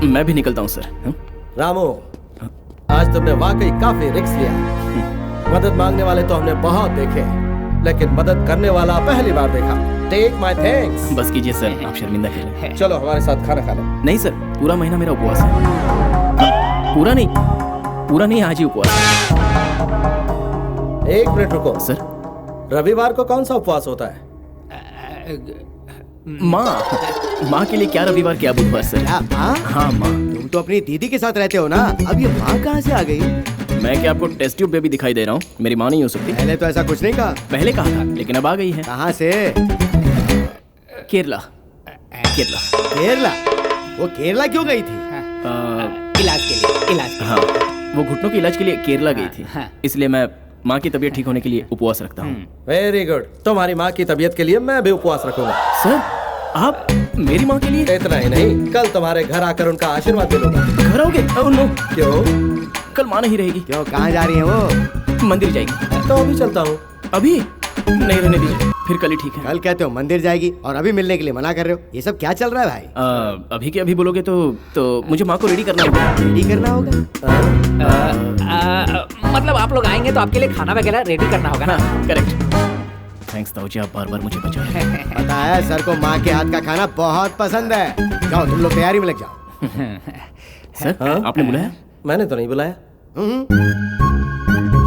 मैं भी निकलता हूँ सर। रामू, आज तुमने वाकई काफी रिस्क लिया। मदद मांगने वाले तो हमने बहुत देखे, लेकिन मदद करने वाला पहली बार देखा। Take my thanks. बस कीजिए सर, आप शर्मिंदा कीजिए। चलो हमारे साथ खाना खा लो। नहीं सर, पूरा महीना मेरा उपवास है। पूरा नहीं, आज ही उपवास है। 1 मिनट रुको सर। रविवार को कौन सा उपवास होता है? माँ के लिए क्या रविवार क्या बुधवार सर? हाँ माँ। तुम तो अपनी दीदी के साथ रहते हो ना, अब ये माँ कहाँ से आ गई? मैं क्या आपको टेस्ट ट्यूब बेबी दिखाई दे रहा हूँ? मेरी माँ नहीं हो सकती। पहले तो ऐसा कुछ नहीं कहा। पहले कहा था, लेकिन अब आ गई है। कहाँ से? केरला। केरला? वो केरला क्यों गई थी? इलाज के लिए। हाँ, वो घुटनों के इलाज के लिए केरला गई थी। इसलिए मैं माँ की तबीयत ठीक होने के लिए उपवास रखता हूँ। Very good. तुम्हारी माँ की तबीयत के लिए मैं भी उपवास रखूंगा। सर, आप मेरी माँ के लिए? इतना ही नहीं, कल तुम्हारे घर आकर उनका आशीर्वाद भी लूंगा। घर आओगे? नो। क्यों? कल माँ नहीं रहेगी। क्यों, कहाँ जा रही है वो? मंदिर जाएगी। तो अभी चलता हूँ। अभी नहीं, रहने दीजिए, फिर कल ही ठीक है। कल कहते हो मंदिर जाएगी और अभी मिलने के लिए मना कर रहे हो, ये सब क्या चल रहा है भाई? अभी के अभी बोलोगे तो मुझे माँ को रेडी करना होगा। रेडी करना होगा? मतलब आप लोग आएंगे तो आपके लिए खाना वगैरह रेडी करना होगा ना? करेक्ट। थैंक्स ताऊजी, आप बार बार मुझे बचाए। पता है सर को माँ के हाथ का खाना बहुत पसंद है। जाओ तुम लोग तैयारी में लग जाओ। सर, आपने बुलाया? मैंने तो नहीं बुलाया।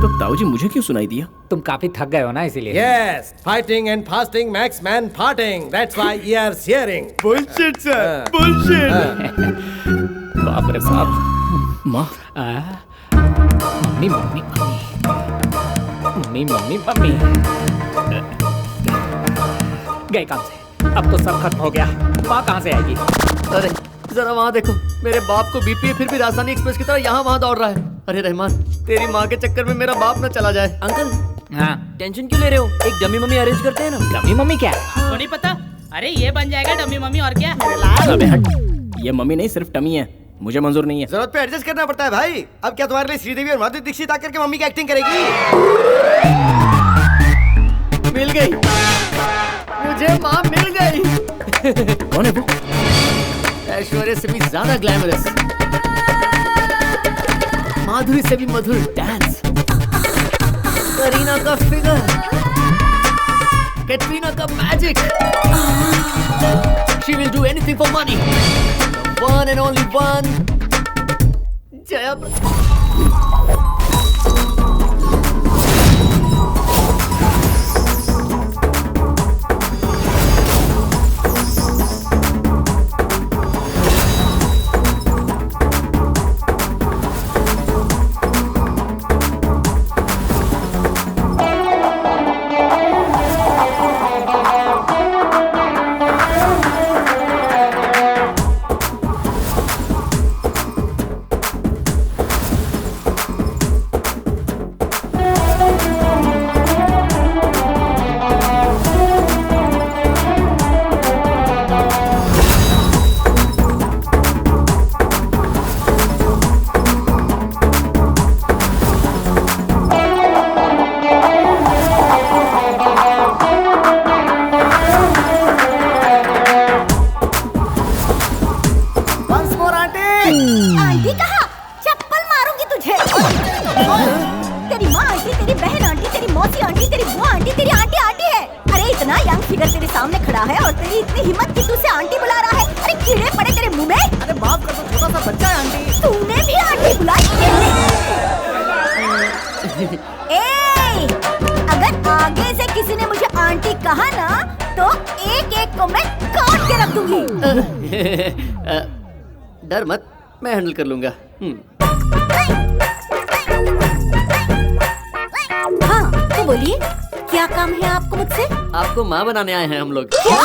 तो ताऊजी मुझे क्यों सुनाई दिया? तुम काफी थक गए हो ना, इसीलिए। Yes, fighting and fasting makes man farting. That's why ears hearing. Bullshit sir, bullshit. बाप रे बाप। माँ। मम्मी गए काम से। अब तो सब खत्म हो गया। माँ कहाँ से आएगी? अरे जरा वहाँ देखो, मेरे बाप को बीपी है, फिर भी राजधानी एक्सप्रेस की तरह यहाँ वहाँ दौड़ रहा है। अरे रहमान, तेरी माँ के चक्कर में मेरा बाप न चला जाए। अंकल, हाँ, टेंशन क्यों ले रहे हो? एक डमी मम्मी अरेंज करते हैं ना। डमी मम्मी क्या? तो नहीं पता? अरे ये बन जाएगा डमी मम्मी, और क्या? अबे हट, ये मम्मी नहीं सिर्फ टमी है, मुझे मंजूर नहीं है। जरूरत पे एडजस्ट करना पड़ता है भाई। अब क्या तुम्हारे लिए श्रीदेवी और माधुरी दीक्षित आकर के मम्मी की एक्टिंग करेगी? मिल गई, मुझे माँ मिल गई। कौन है वो? ऐश्वर्या से भी ज्यादा ग्लैमरस, माधुरी से भी मधुर डांस, करीना का फिगर, कैटरीना का magic. She will do anything for money. The one and only one, Jaya Bachchan. Aunty कहा? चप्पल मारूंगी तुझे। तेरी माँ आंटी, तेरी बहन आंटी, तेरी मौसी आंटी, तेरी बुआ आंटी, तेरी आंटी आंटी है। अरे इतना यंग फिगर तेरे सामने खड़ा है और तेरी इतनी हिम्मत कि तू उसे आंटी बुला रहा है। अरे कीड़े पड़े तेरे मुंह में। अरे माफ कर दो, छोटा सा बच्चा है आंटी। तूने भी आंटी बुलाई? अगर आगे से किसी ने मुझे आंटी कहा ना, तो एक एक को मैं काट के रख दूंगी। डर मत, मैं हैंडल कर लूंगा। हाँ, तो बोलिए, क्या काम है आपको मुझसे? आपको माँ बनाने आए हैं हम लोग। क्या?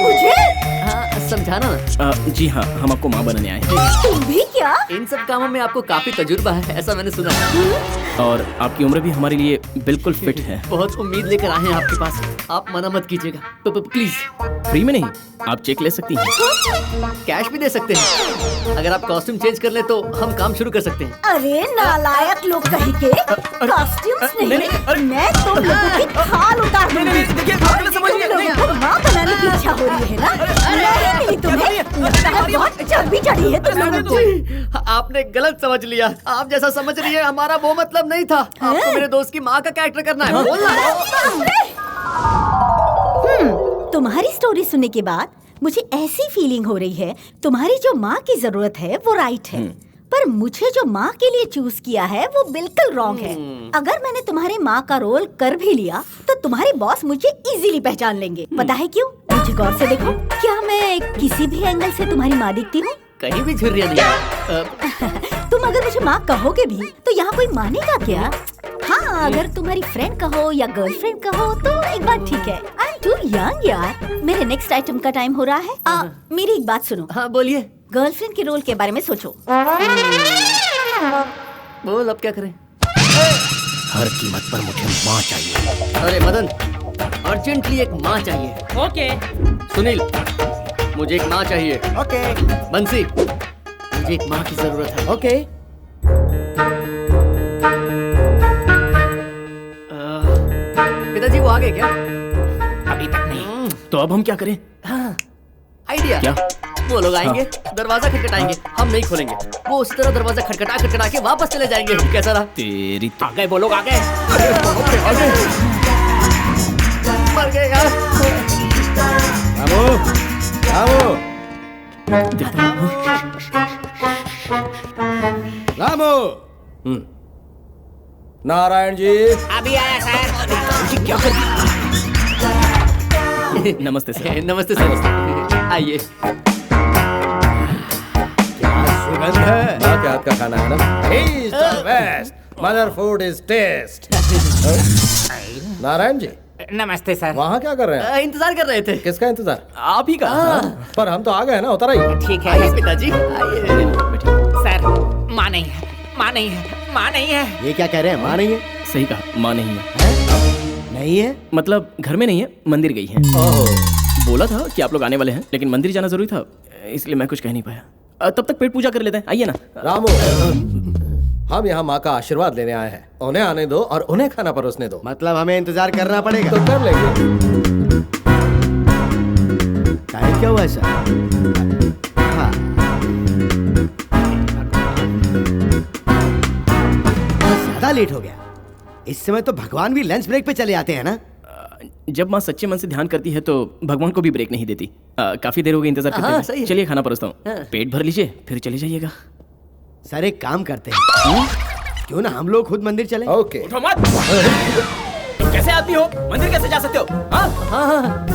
मुझे? हाँ, समझाना ना। जी हाँ, हम आपको माँ बनाने आए हैं। तुम भी क्या? इन सब कामों में आपको काफी तजुर्बा है, ऐसा मैंने सुना है। और आपकी उम्र भी हमारे लिए बिल्कुल फिट है। बहुत उम्मीद लेकर आए हैं आपके पास, आप मना मत कीजिएगा प्लीज। फ्री में नहीं, आप चेक ले सकती हैं। कैश भी दे सकते हैं। अगर आप कॉस्ट्यूम चेंज कर ले तो हम काम शुरू कर सकते हैं। अरे नालायक लोग कहीं के, कॉस्ट्यूम्स नहीं, मैं तुम लोगों की खाल उतार दूंगी। माँ बनाने की इच्छा हो रही है ना? नहीं मिली तुम्हें? बहुत चर्बी चढ़ी है तुम लोगों को। आपने गलत समझ लिया। आप जैसा समझ रही है हमारा वो मतलब नहीं था। आपको मेरे दोस्त की माँ का कैरेक्टर करना है। बोलना। तुम्हारी स्टोरी सुनने के बाद मुझे ऐसी फीलिंग हो रही है तुम्हारी जो माँ की जरूरत है वो राइट है, पर मुझे जो माँ के लिए चूज किया है वो बिल्कुल रॉन्ग है। अगर मैंने तुम्हारी माँ का रोल कर भी लिया तो तुम्हारे बॉस मुझे इजीली पहचान लेंगे। पता है क्यों? मुझे गौर से देखो, क्या मैं किसी भी एंगल से तुम्हारी माँ दिखती हूँ? कहीं भी झुर्रिया नहीं। तुम अगर मुझे माँ कहोगे भी तो यहाँ कोई मानेगा क्या? हाँ, अगर तुम्हारी फ्रेंड कहो या गर्लफ्रेंड कहो तो एक बात ठीक है। आई एम टू यंग यार। मेरे नेक्स्ट आइटम का टाइम हो रहा है। मेरी एक बात सुनो। हाँ बोलिए। गर्लफ्रेंड के रोल के बारे में सोचो। बोल अब क्या करें? हर कीमत पर मुझे माँ चाहिए। अरे मदन, अर्जेंटली एक माँ चाहिए। ओके। सुनील, मुझे एक माँ चाहिए। ओके बंसी, मुझे एक माँ की जरूरत है। ओके। पिताजी वो आ गए क्या? अभी तक नहीं। तो अब हम क्या करें? हाँ, आइडिया। क्या? वो लोग आएंगे, दरवाजा खटखटाएंगे, हम नहीं खोलेंगे। वो उस तरह दरवाजा खटखटा के वापस चले जाएंगे। कैसा रहा? तेरी आ गए वो लोग, आ गए। मर गए यार। रामू, रामू, रामू। नारायण जी। अभी आया सर। क्या कर नमस्ते सर। नमस्ते सर, आइए। क्या सुगंध है। माँ के हाथ का खाना है ना? He's the best. Mother food is taste. Narayan ji, नमस्ते सर। वहाँ क्या कर रहे हैं? इंतजार कर रहे थे। किसका इंतजार? आप ही का? पर हम तो आ गए ना, उतर आइए। ठीक आइए है पिताजी, आइए। सर। माँ नहीं है, माँ नहीं है, माँ नहीं है। ये क्या कह रहे हैं? माँ नहीं है? सही कहा, माँ नहीं है। नहीं है? मतलब घर में नहीं है, मंदिर गई है। बोला था कि आप लोग आने वाले हैं, लेकिन मंदिर जाना जरूरी था, इसलिए मैं कुछ कह नहीं पाया। तब तक पेट पूजा कर लेते हैं। आइए ना। रामू, हम यहाँ माँ का आशीर्वाद लेने आए हैं। उन्हें आने दो और उन्हें खाना परोसने दो। मतलब हमें इंतजार करना पड़ेगा। तो कर लेंगे। टाइम क्या हुआ सर? हाँ। ज्यादा लेट हो गया। इस समय तो भगवान भी लंच ब्रेक पे चले आते हैं ना? जब माँ सच्चे मन से ध्यान करती है तो भगवान को भी ब्रेक नहीं देती। काफी देर हो गई इंतजार करते हाँ, हुए। सही है। चलिए खाना परोसता हूँ। हाँ। पेट भर लीजिए, फिर चले जाइएगा। सर एक काम करते हैं, क्यों ना हम लोग खुद मंदिर चले? ओके। उठो मत। कैसे आदमी हो? मंदिर कैसे जा सकते हो? हाँ?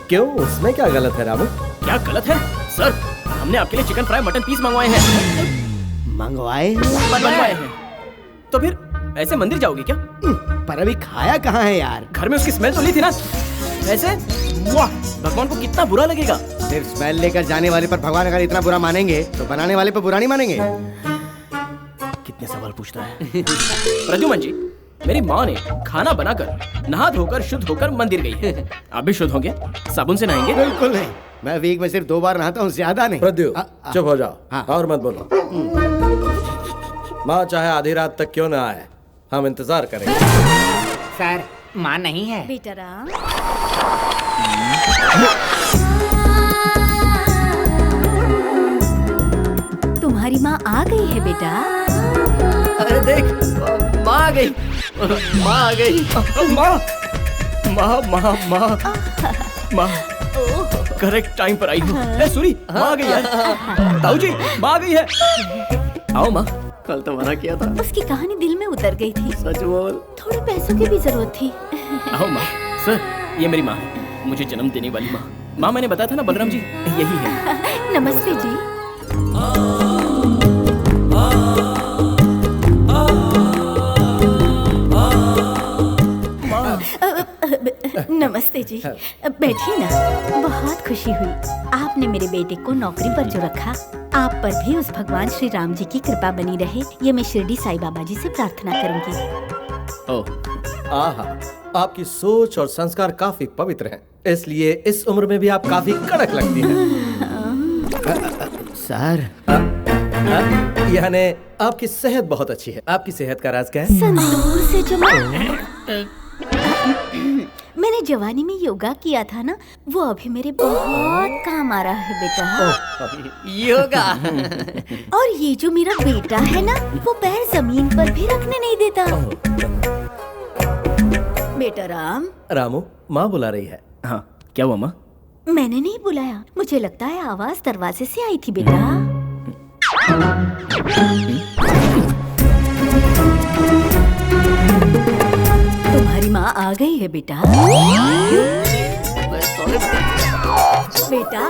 क्यों, उसमें क्या गलत है रामू? क्या गलत है? सर, हमने आपके लिए चिकन फ्राई मटन पीस मंगवाए हैं। मंगवाए? मंगवाए हैं। तो फिर ऐसे मंदिर जाओगे क्या? पर अभी खाया कहाँ है यार? घर में उसकी स्मेल तो ली थी ना? ऐसे? वाह, भगवान को कितना बुरा लगेगा। सिर्फ स्मेल लेकर जाने वाले पर भगवान अगर इतना बुरा मानेंगे तो बनाने वाले पर बुरा नहीं मानेंगे। कितने सवाल पूछता है। प्रद्युमन जी, मेरी माँ ने खाना बनाकर नहा धोकर शुद्ध होकर मंदिर गई है। आप भी शुद्ध होंगे? साबुन से नहाएंगे? बिल्कुल नहीं, मैं वीक में सिर्फ 2 बार नहाता हूँ, ज्यादा नहीं। प्रद्यु, चुप हो जाओ। हाँ। और मत बोलो। माँ चाहे आधी रात तक क्यों ना आए, हम इंतजार करेंगे। सर, माँ नहीं है। बेटा राम, तुम्हारी माँ आ गई है बेटा। अरे देख, माँ आ गई। माँ आ गई। माँ, माँ, माँ, माँ, माँ, करेक्ट टाइम पर आई हो। ए सूरी, माँ आ गई है। ताऊ जी, माँ आ गई है। आओ माँ। कल तो मना किया था। उसकी कहानी दिल में उतर गई थी। सच बोल। थोड़े पैसों की भी जरूरत थी। आओ माँ। सर, ये मेरी माँ है, मुझे जन्म देने वाली माँ। माँ, मैंने बताया था ना बलराम जी, यही है। नमस्ते जी। नमस्ते जी, बैठिए ना। बहुत खुशी हुई आपने मेरे बेटे को नौकरी पर जो रखा। आप पर भी उस भगवान श्री राम जी की कृपा बनी रहे, ये मैं शिरडी साईं बाबा जी से प्रार्थना करूंगी। ओह, आहा, आपकी सोच और संस्कार काफी पवित्र हैं, इसलिए इस उम्र में भी आप काफी कड़क लगती हैं। सर, यानी आपकी सेहत बहुत अच्छी है। आपकी सेहत का राज क्या है? संतूर से जो मैं जवानी में योगा किया था ना, वो अभी मेरे बहुत काम आ रहा है बेटा। योगा। और ये जो मेरा बेटा है ना, वो पैर जमीन पर भी रखने नहीं देता। बेटा राम। रामू, माँ बुला रही है। हाँ, क्या हुआ माँ? मैंने नहीं बुलाया, मुझे लगता है आवाज दरवाजे से आई थी बेटा। तुम्हारी माँ आ गई है बेटा। बेटा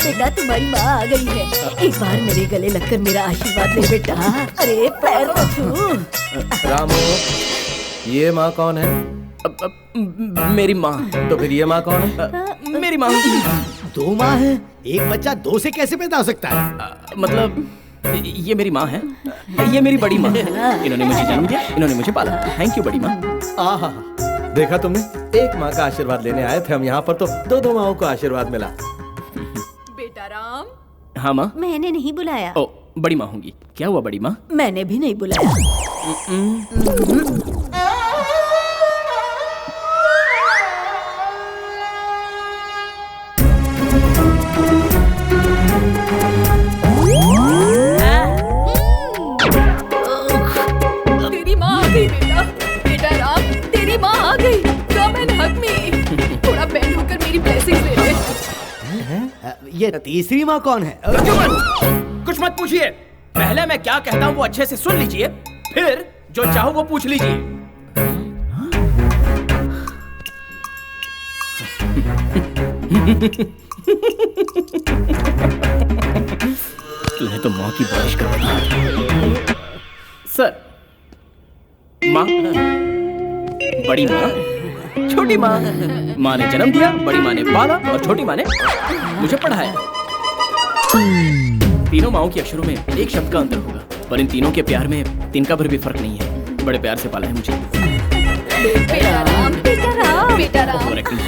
बेटा तुम्हारी माँ आ गई है। एक बार मेरे गले लगकर मेरा आशीर्वाद ले बेटा। अरे पैर तो छू। रामू, ये माँ कौन है? मेरी माँ। तो फिर ये माँ कौन है? मेरी माँ। 2 माँ है, एक बच्चा 2 से कैसे पैदा हो सकता है? मतलब ये मेरी माँ है, ये मेरी बड़ी माँ है। इन्होंने मुझे जन्म दिया, इन्होंने मुझे पाला। थैंक यू बड़ी माँ। आहा, देखा तुमने, एक माँ का आशीर्वाद लेने आए थे हम यहाँ पर, तो 2 माओं को आशीर्वाद मिला। बेटा राम। हाँ माँ। मैंने नहीं बुलाया। ओ, बड़ी माँ होंगी। क्या हुआ बड़ी माँ? मैंने भी नहीं बुलाया। तेरी माँ आ गई बेटा। बेटा राम, तेरी माँ आ गई। कम एंड हग मी। थोड़ा बेंड होकर मेरी ब्लेसिंग्स ले ले। ये तीसरी माँ कौन है? कुछ मत पूछिए, पहले मैं क्या कहता हूँ वो अच्छे से सुन लीजिए, फिर जो चाहो वो पूछ लीजिए। तूने तो माँ की बारिश कर दी। सर, माँ, बड़ी माँ, छोटी माँ। माँ ने जन्म दिया, बड़ी माँ ने पाला और छोटी माँ ने मुझे पढ़ाया। तीनों माओं के अक्षरों में एक शब्द का अंतर होगा, पर इन तीनों के प्यार में तिनका भर भी फर्क नहीं है। बड़े प्यार से पाला है मुझे। बेटा राम, बेटा राम, बेटा राम। Over acting.